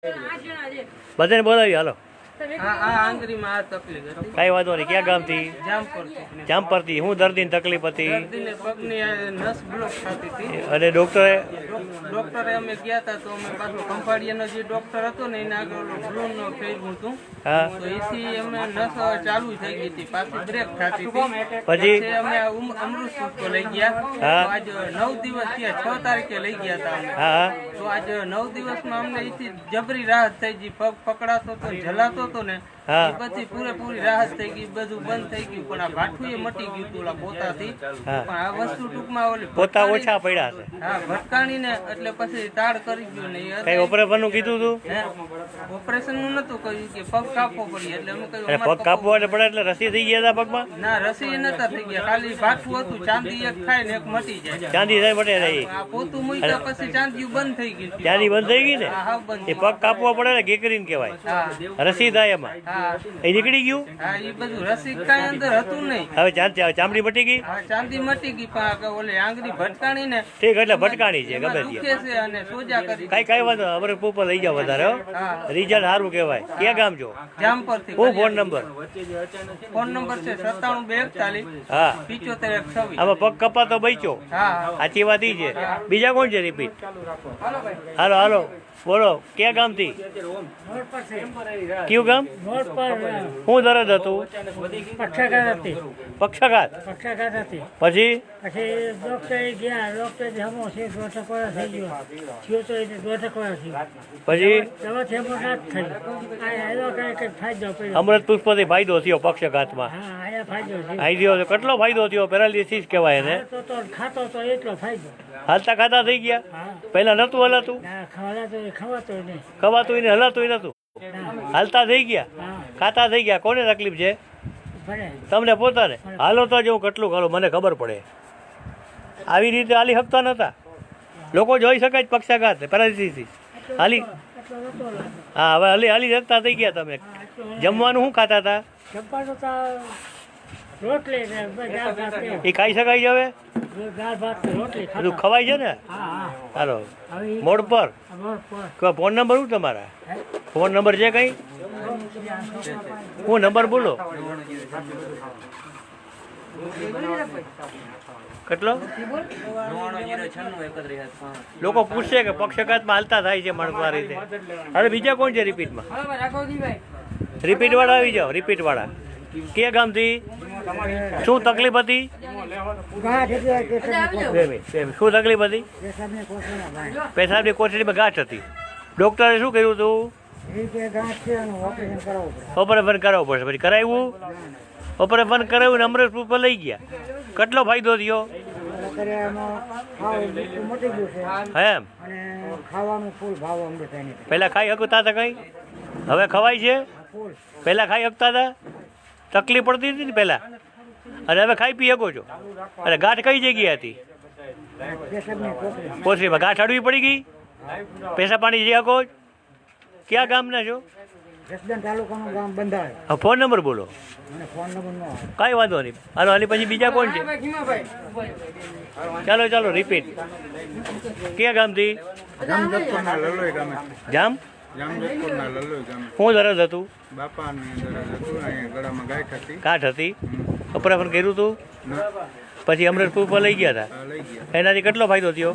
બધાને બોલાવી હાલો. કઈ વાંધો નહીં. ક્યાં ગામથી? જામપરથી. હું દર્દીની તકલીફ હતી અને ડોક્ટરે અમે ગયા હતા તો અમે પાછો કંપાડીયાનો જે ડોક્ટર હતો ને એના આગળ બ્લોન ફેરવું હતું. હા, તો એથી અમે નસ ચાલુ થઈ ગઈ હતી, પાછી બ્રેક થતી હતી. પછી અમે અમૃતસર લઈ ગયા. હા. આજ 9 દિવસ થયા, 6 તારીખે લઈ ગયા હતા અમે. હા તો આજ 9 દિવસમાં અમને એથી જબરી રાહત થઈ ગઈ. પગ પકડાતો તો જલાતો હતો ને હા. એ બધી પૂરેપૂરી રાહત થઈ ગઈ, બધું બંધ થઈ ગયું. પણ આ ભાઠું એ મટી ગયું હતું ઓલા પોતાથી. હા. પણ આ વસ્તુ ટૂંકમાં ઓલી પોતા ઓછા પડ્યા છે. હા, ભટકાણી ને એટલે પછી તાળ કરી ગયો ને. કઈ ઓપરેશન નું કીધું તું? ઓપરેશન નું નતું કહ્યું કે પગ કાપવો પડી, એટલે અમે કહ્યું પગ કાપવો એટલે પડે એટલે રસી થઈ ગયા હતા પગમાં? ના, રસી નતા થઈ ગયા, ખાલી ભાઠું હતું. ચાંદી એક ખાય ને એક મટી જાય. ચાંદી થાય મટે રહી. આ પોતું મૂક્યા પછી ચાંદી બંધ થઈ ગયું. ચાંદી બંધ થઈ ગઈ ને? હા, બંધ. એ પગ કાપવો પડે ને ગેકરીને કહેવાય. હા, રસી થાય એમાં. હા, એ નીકળી ગયું? હા, એ બધું રસી કઈ અંદર હતું નહીં. હવે ચામડી મટી ગઈ? હા, ચાંદી મટી ગઈ, પણ ઓલી આંગળી ભટકાણી ને ઠીક, એટલે ભટકાણી છે ગમે દુખે છે અને સોજા કરી. કઈ વાંધો અમારે ઉપર લઈ જાવ વધારે. હા, રિઝલ્ટ સારું કહેવાય. ક્યાં ગામ છો? જામપરથી. હું ફોન નંબર? ફોન નંબર છે 97 હા, 42 75 આમાં પગ કપાતો બચ્યો. હા, સાચી વાત ઈ છે. બીજા કોણ છે? રિપીટ. હાલો હાલો બોલો. ક્યાં ગામથી? કયું ગામ? શું દર્દ હતું? પક્ષાઘાત. પછી અમૃત પુષ્પથી ફાયદો થયો પક્ષાઘાતમાં. ફાયદો કેટલો ફાયદો થયો? પેરાલિસિસ કહેવાય ને. હાલતા ખાતા થઈ ગયા? પહેલા નતું હલાતું? ખવાતું ને હલાતું નતું? હાલતા થઈ ગયા, ખાતા થઈ ગયા. કોને તકલીફ છે? તમને પોતાને. હાલો તો જ હું કેટલું હાલો મને ખબર પડે. આવી રીતે હાલી શકતા નતા લોકો. જોઈ શકાય જ પક્ષાઘાત પેરાલિસિસ હાલી. હા, હવે હાલી શકતા થઈ ગયા તમે. જમવાનું શું ખાતા હતા? એ ખાઈ શકાય છે હવે? બધું ખવાય છે ને? હાલો મોડ પર. ફોન નંબર શું તમારા? ફોન નંબર છે કઈ? હું નંબર બોલો. કેટલો? લોકો પૂછશે કે પક્ષાઘાતમાં હાલતા થાય છે માણસો આ રીતે. હવે બીજા કોણ છે રિપીટમાં? રિપીટ વાળા આવી જાઓ. રિપીટ વાળા ક્યાં ગામથી? શું તકલીફ હતી? શું તકલીફ હતી? પેશાબની કોથળીમાં ગાંઠ હતી. ડોક્ટરે શું કર્યું હતું? ઓપરેશન કરાવવું પડશે. પછી કરાવ્યું? ઓપરેશન કરાવ્યું ને અમૃત ઉપર લઈ ગયા. કેટલો ફાયદો થયો? એમ પેલા ખાઈ શકતા હતા કઈ? હવે ખવાય છે? પેલા ખાઈ શકતા હતા? તકલીફ પડતી હતી ને પેલા, અને હવે ખાઈ પી શકો છો. અને ગાંઠ કઈ જગ્યાએ હતી? કોથળીમાં ગાંઠ અડવી પડી ગઈ? પૈસા પાણી જઈ શકો? ક્યાં ગામના છો? ફોન નંબર બોલો. કઈ વાંધો નહીં. હાલો હાલી પછી બીજા કોણ છે? ચાલો ચાલો રિપીટ. ક્યાં ગામથી? જામ. શું દર્દ હતું? ગાંઠ હતી. ઓપરેશન કર્યું હતું? પછી અમૃતપુર પર લઈ ગયા હતા. એનાથી કેટલો ફાયદો થયો?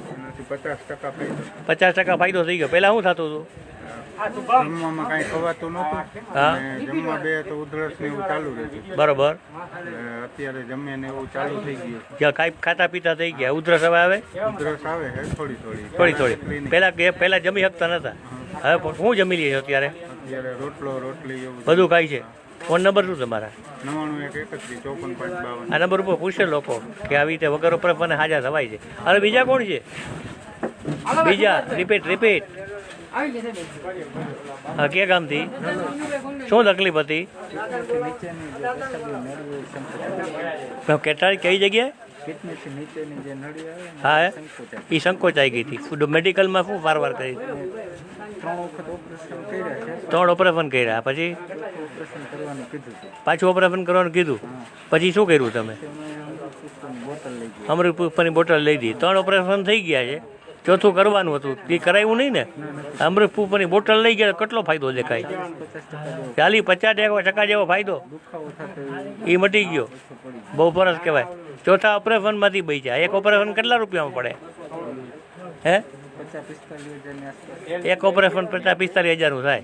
50% ફાયદો થઈ ગયો. પહેલા શું થતું હતું? જમવામાં કઈ ખવાતું નહોતું. હા, જમવા બે તો ઉધરસ ને એવું ચાલુ રહેતું. બરોબર. અત્યારે જમીએ ને એવું ચાલુ થઈ ગયું. જ્યાં કાંઈ ખાતા પીતા થઈ ગયા. ઉધરસ હવે આવે? ઉધરસ આવે છે થોડી થોડી. પહેલા જમી શકતા નતા. હવે હું જમી લઈએ અત્યારે? અત્યારે રોટલો રોટલી એવું બધું ખાય છે. ફોન નંબર શું તમારા? 91 31 54 5 આ નંબર ઉપર પૂછશે લોકો કે આવી રીતે વગર ઉપર મને હાજર થવાય છે. હવે બીજા કોણ છે? બીજા રિપીટ. હા, ક્યાં ગામથી? શું તકલીફ હતી? કેટલા કઈ જગ્યાએ? હા, એ સંકોચાઈ ગઈ હતી. મેડિકલમાં શું સારવાર કરી? 3 ઓપરેશન કર્યા. પછી પાછું ઓપરેશન કરવાનું કીધું. પછી શું કર્યું તમે? અમૃત પુષ્પની બોટલ લઈ દીધી. 3 ઓપરેશન થઈ ગયા છે. ચોથું કરવાનું હતું એ કરાવ્યું નહીં ને? અમૃત પ્રૂફની બોટલ લઈ ગયા કેટલો ફાયદો દેખાય? 40-50% જેવો ફાયદો એ મટી ગયો. બહુ સરસ કહેવાય. ચોથા ઓપરેશનમાંથી બચ્યા. એક ઓપરેશન કેટલા રૂપિયામાં પડે? હે, એક ઓપરેશન 50-45,000નું થાય.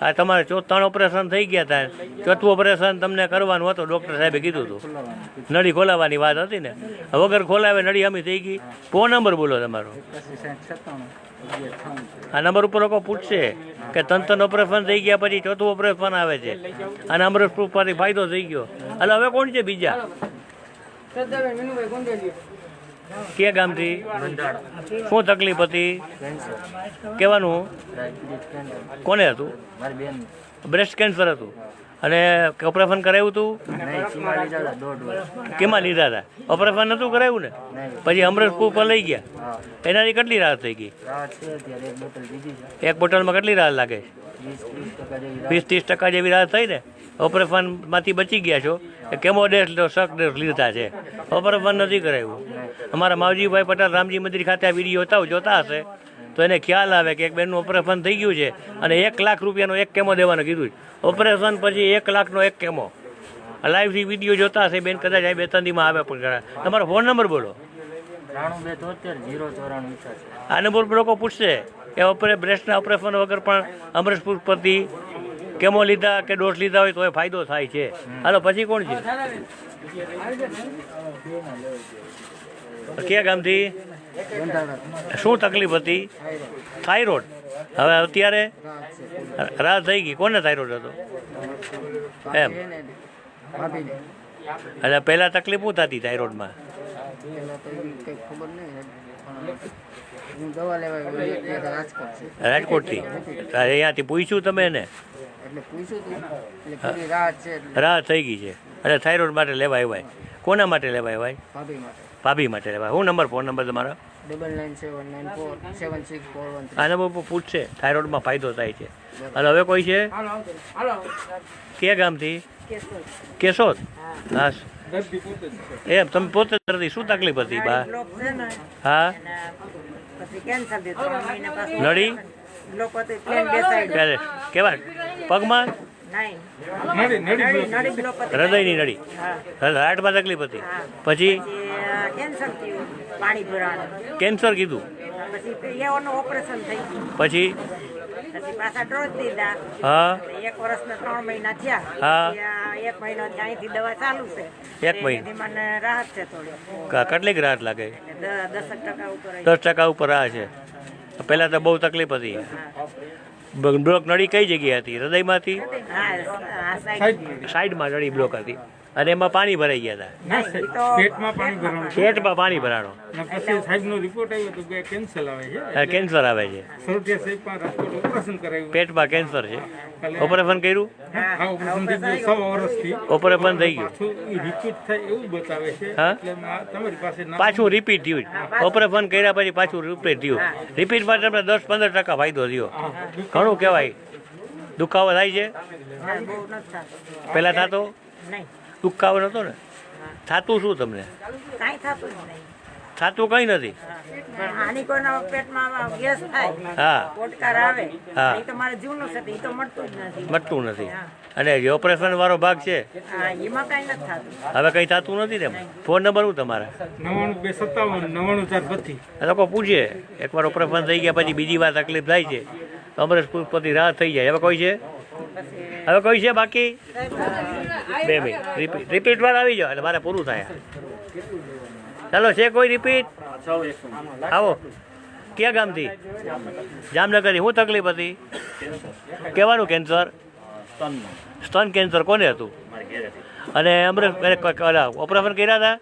આ તમારે 3 ઓપરેશન થઈ ગયા હતા. ચોથું ઓપરેશન તમને કરવાનું હતું, ડૉક્ટર સાહેબે કીધું હતું. નળી ખોલાવવાની વાત હતી ને, વગર ખોલાવે નળી અમી થઈ ગઈ. ફોન નંબર બોલો તમારો. આ નંબર ઉપર લોકો પૂછશે કે 3 ઓપરેશન થઈ ગયા પછી ચોથું ઓપરેશન આવે છે અને અમૃત પ્રૂફમાંથી ફાયદો થઈ ગયો. એટલે હવે કોણ છે બીજા? કે ગામથી શું તકલીફ હતી? કહેવાનું કોને હતું? બ્રેસ્ટ કેન્સર હતું અને ઓપરેશન કરાવ્યું હતું? કેમાં લીધા હતા? ઓપરેશન નહોતું કરાવ્યું ને? પછી અમૃત પ્રૂફ લઈ ગયા. એનાથી કેટલી રાહત થઈ ગઈ? એક બોટલમાં કેટલી રાહત લાગે? 20-30% જેવી રાહત થઈ ને? ઓપરેશનમાંથી બચી ગયા છો. કેમો ડેસ શક ડેસ લીધા છે, ઓપરેશન નથી કરાવ્યું. અમારા માવજીભાઈ પટેલ રામજી મંદિર ખાતે આ વિડીયો જોતા હશે તો એને ખ્યાલ આવે કે એક બેનનું ઓપરેશન થઈ ગયું છે અને 1 લાખ રૂપિયાનો એક કેમો દેવાનું કીધું. ઓપરેશન પછી 1 લાખનો એક કેમો. લાઈવથી વિડીયો જોતા હશે બેન, કદાચ આ 2-3 દીમાં આવે પણ ખરા. તમારો ફોન નંબર બોલો. 9273-09488. આ નંબર પર લોકો પૂછશે કે બ્રેસ્ટના ઓપરેશન વગર પણ અમૃત પ્રૂફ પરથી કેમો લીધા કે ડોઝ લીધા હોય તો એ ફાયદો થાય છે. હાલો પછી કોણ છે? ક્યાં ગામથી? શું તકલીફ હતી? થાઇરોઇડ. હવે અત્યારે રાહત થઈ ગઈ. કોને થાઇરોઇડ હતો? એમ એટલે પહેલાં તકલીફ શું થતી થાઇરોઇડમાં? રાજકોટથી? અહીંયાથી પૂછ્યું તમે એને? રાહત થઈ ગઈ છે અને થાઇરોઇડ માટે લેવા આવ્યા. કોના માટે લેવા આવ્યા? ભાભી માટે લેવા. શું નંબર? ફોન નંબર તમારો? 9971947641. આ નંબર પર પૂછશે. થાઇરોઇડમાં ફાયદો થાય છે. અને હવે કોઈ છે? કે ગામથી? કેશોદ. હા એમ તમે પોતે દર્દી. શું તકલીફ હતી બા? હા, નળી કેવા પગમાં? હૃદયની નળી, હાર્ટમાં તકલીફ હતી. પછી કેન્સર કીધું. પછી હા, 1 વર્ષના 3 મહિના થયા. હા, 1 મહિનો અહીંથી દવા ચાલુ છે. 1 મહિનો મને રાહત છે થોડી. કેટલીક રાહત લાગે? 10% ઉપર. 10% ઉપર રાહત છે. પહેલાં તો બહુ તકલીફ હતી. બ્લોક નળી કઈ જગ્યાએ હતી? હૃદયમાંથી? સાઈડમાં નળી બ્લોક હતી અને એમાં પાણી ભરાઈ ગયા હતા. પેટમાં પાણી ભરાણો. પછી સાહેબનો રિપોર્ટ આવ્યો તો કે કેન્સર આવે છે. કેન્સર આવે છે. સરવટિયા સાહેબ પણ રાજકોટ ઓપરેશન કરાવ્યું. પેટમાં કેન્સર છે. ઓપરેશન કર્યું? આ ઓપરેશન થઈ ગયું 6 વર્ષથી. ઓપરેશન થઈ ગયું. રિપીટ થાય એવું બતાવે છે. હા, એટલે તમારી પાસે પાછું રિપીટ થયું. ઓપરેશન કર્યા પછી પાછું રિપીટ થયું. રિપીટમાં તમને 10-15% ફાયદો થયો. ઘણું કહેવાય. દુખાવો થાય છે? પહેલાં થતો? દુખાવો નહોતો ને? થતું શું તમને? થતું કંઈ નથી. હા, મળતું નથી. અને જે ઓપરેશન વાળો ભાગ છે હવે કંઈ થતું નથી ને? ફોન નંબર શું તમારા? 9257-99432. આ લોકો પૂછે એકવાર ઓપરેશન થઈ ગયા પછી બીજી વાર તકલીફ થાય છે તો અમૃત પ્રૂફ પરથી રાહત થઈ જાય. હવે કોઈ છે? હવે કોઈ છે બાકી? 2 મિનિટ રિપીટ વાર આવી જાઓ એટલે મારે પૂરું થાય. ચાલો, છે કોઈ રિપીટ? આવો. ક્યાં ગામથી? જામનગરથી. શું તકલીફ હતી? કહેવાનું કેન્સર? સ્તન કેન્સર. કોને હતું? અને અમૃત ઓપરેશન કર્યા હતા?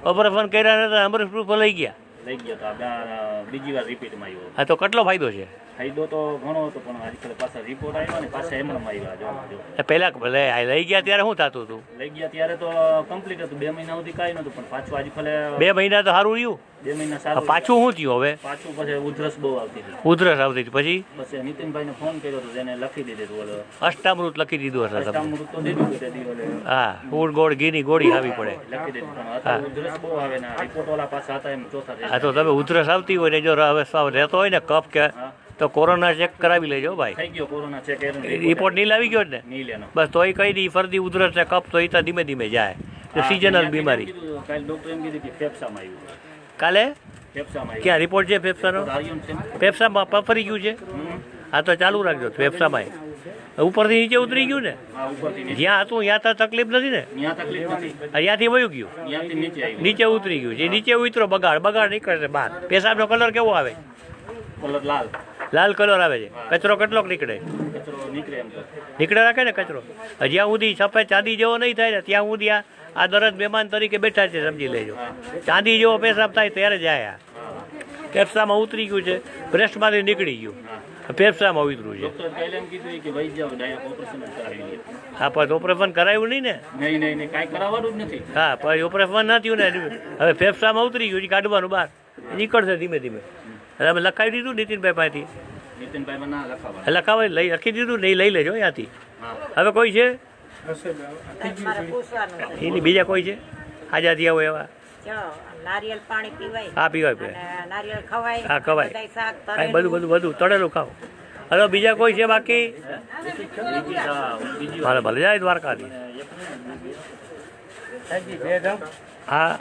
ઓપરેશન કર્યા હતા, અમૃત પ્રૂફ લઈ ગયા. બીજી વાર રિપીટમાં આવ્યો. હા, તો કેટલો ફાયદો છે? ફાયદો તો ઘણો હતો પણ આજકાલ પાછા રિપોર્ટ આવ્યો ને પાછા એમણે આવ્યા જો પહેલા લઈ ગયા ત્યારે શું થતું હતું? લઈ ગયા ત્યારે તો કમ્પ્લીટ હતું 2 મહિના સુધી કાંઈ નહોતું પણ પાછું આજકાલ 2 મહિના તો સારું રહ્યું. 2 મહિના સારું પાછું શું થયું હવે? પાછું પછી ઉધરસ બહુ આવતી હતી. ઉધરસ આવતી હતી પછી પછી નીતિનભાઈને ફોન કર્યો તો એને લખી દીધું ઓલો અષ્ટામૃત લખી દીધું હશે તમને? અષ્ટામૃત તો દીધું હતું તે દી ઓલે હા, ફૂડ ગોળ ઘીની ગોળી આવી પડે. લખી દીધું પણ અત્યારે ઉધરસ બહુ આવે ને રિપોર્ટ વાળા પાછા હતા એમ ચોથા હા, તો તમે ઉધરસ આવતી હોય ને જો હવે રહેતો હોય ને કફ કે તો કોરોના ચેક કરાવી લેજો ભાઈ. થઈ ગયો કોરોના ચેક રિપોર્ટ નહીં લાવી ગયો ને નહીં લેનો બસ તોય કઈ નહીં, ફરતી ઉધરસ ને કફ તો એ તો ધીમે ધીમે જાય. સિઝનલ બીમારી. કાલે ડોક્ટર એમ કીધું કે ફેફસામાં આવ્યું. કાલે ફેફસામાં ક્યાં રિપોર્ટ છે ફેફસાનો? આવ્યું છે ફેફસામાં પફરી ગયું છે? હા તો ચાલુ રાખજો ફેફસામાં. ઉપરથી નીચે ઉતરી ગયું ને? હા ઉપરથી જ્યાં હતું ત્યાં તો તકલીફ નથી ને? ત્યાં તકલીફ નથી અહીંયાથી વયું ગયું, ત્યાંથી નીચે આવ્યું નીચે ઉતરી ગયું. જે નીચે ઉતરો બગાડ નીકળે બહાર. પેશાબનો કલર કેવો આવે? કલર લાલ લાલ કલર આવે છે. કચરો કેટલોક નીકળે? કચરો નીકળે એમ તો નીકળે રાખે ને કચરો. જ્યાં સુધી સફેદ ચાંદી જેવો નહીં થાય ને ત્યાં સુધી આ દરદ મહેમાન તરીકે બેઠા છે, સમજી લેજો. ચાંદી જેવો પેશાબ થાય ત્યારે જાય. ફેફસામાં ઉતરી ગયું છે, બ્રેસ્ટમાંથી નીકળી ગયું, ફેફસામાં ઉતર્યું છે. ડોક્ટર કાલે એમ કીધું કે ભાઈ જાવ ડાયરેક્ટ ઓપરેશન જ કરાવી લે. હા પણ ઓપરેશન કરાવ્યું નહીં ને? નહીં કાંઈ કરાવવાનું જ નથી. હા પણ ઓપરેશન ના થયું ને. હવે ફેફસામાં ઉતરી ગયું છે, કાઢવાનું બહાર નીકળશે ધીમે ધીમે. હવે લખાવી દીધું નીતિનભાઈ પાસેથી? નીતિનભાઈ ના લખાવા લખી દીધું નહીં, લઈ લેજો ત્યાંથી. હવે કોઈ છે મારે પૂછવાનું છે. એની બીજા કોઈ છે હાજા થયા હોય એવા? જો નારિયેળ પાણી પીવાય હા પીવાય પીવાય. અને નારિયેળ ખવાય. હા ખવાય. બધાય શાક હા, તળેલું. બધું તળેલું ખાઓ. હવે બીજા કોઈ છે બાકી? ભલે ભલે જાય દ્વારકાથી. હા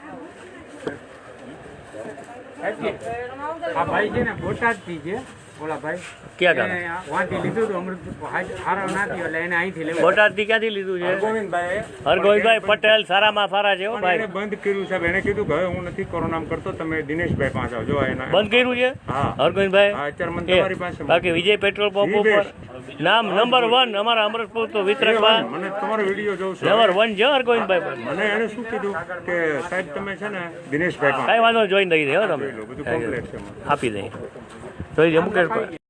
આ ભાઈ છે ને બોટાદથી છે, ઓલા ભાઈ ક્યાં ગામ? એને વાંથી લીધું હતું અમૃત હારો ના થયો એટલે એને અહીંથી લેવું. બોટાદથી ક્યાંથી લીધું છે? ગોવિંદભાઈ હરગોવિંદભાઈ પટેલ સારામાં સારા છે હો એને ભાઈ. બંધ કર્યું સાહેબ. એને કીધું કે હવે હું નથી કોરોનામાં કરતો, તમે દિનેશભાઈ પાસે આવજો. એના બંધ કર્યું છે હા હરગોવિંદભાઈ? હા, અત્યારે મને તમારી પાસે બાકી વિજય પેટ્રોલ પંપ ઉપર નામ નંબર 1 અમારા અમરતપુર તો વિતરકમાં મને તમારો વિડીયો જોઉં છું. નંબર 1 છે હરગોવિંદભાઈ પર. મને એને શું કીધું કે સાહેબ તમે છે ને દિનેશભાઈ પાસે કાંઈ વાંધો જોઈને દઈ દે હો તમે, બધું કમ્પ્લીટ છે. આપી દઈ તો એ મુકેશભાઈ